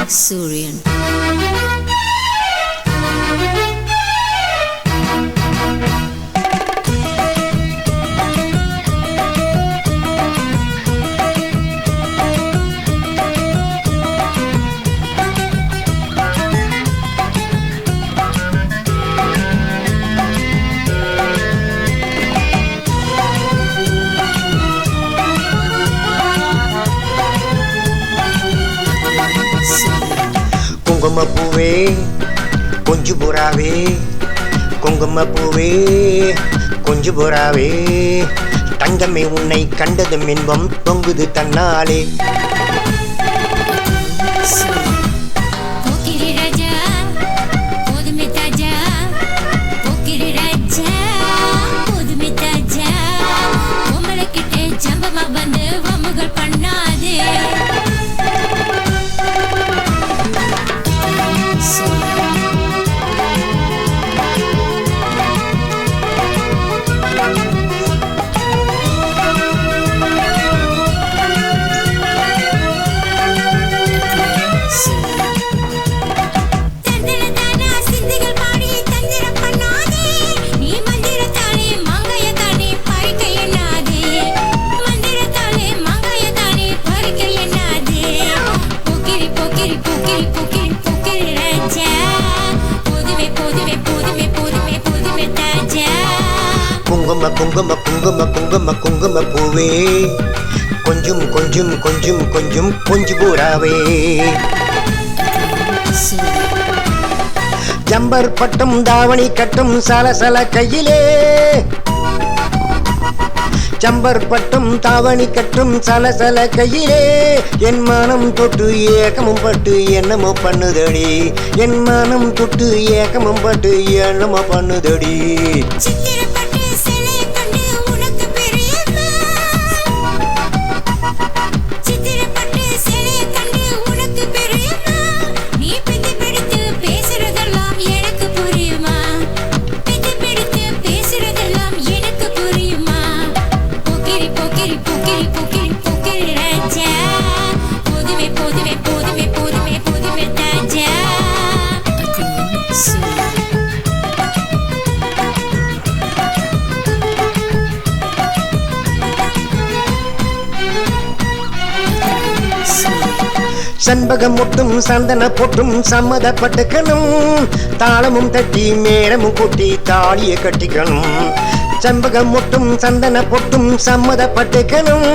Surian. குங்குமப்பூவே கொஞ்சு புறாவே குங்குமப்பூவே கொஞ்சு புறாவே தங்கமே உன்னை கண்டதும் இன்பம் தொங்குது தன்னாலே. குங்கும குங்கும குங்கும குங்கும குங்கும பூவே கொஞ்சம் கொஞ்சம் கொஞ்சம் கொஞ்சம் கொஞ்சு புறாவே ஜம்பர் பட்டும் தாவணி கட்டும் சலசல கையிலே ஜம்பர் பட்டும் தாவணி கட்டும் சலசல கையிலே என் மனம் தொட்டு ஏக்கமும் பட்டு என்னமோ பண்ணுதடி என் மனம் தொட்டு ஏக்கமும் பட்டு என்னமோ பண்ணுதடி. சண்பகம் முட்டும் சந்தன பொட்டும் சம்மதப்பட்டுக்கணும் தாளமும் தட்டி மேளமும் கொட்டி தாலியை கட்டிக்கணும். சண்பகம் முட்டும் சந்தன பொட்டும் சம்மதப்பட்டுக்கணும்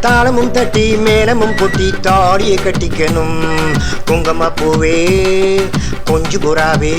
தாளமும் தட்டி மேளமும் கொட்டி தாலியை கட்டிக்கணும். குங்குமப்பூவே கொஞ்சு புறாவே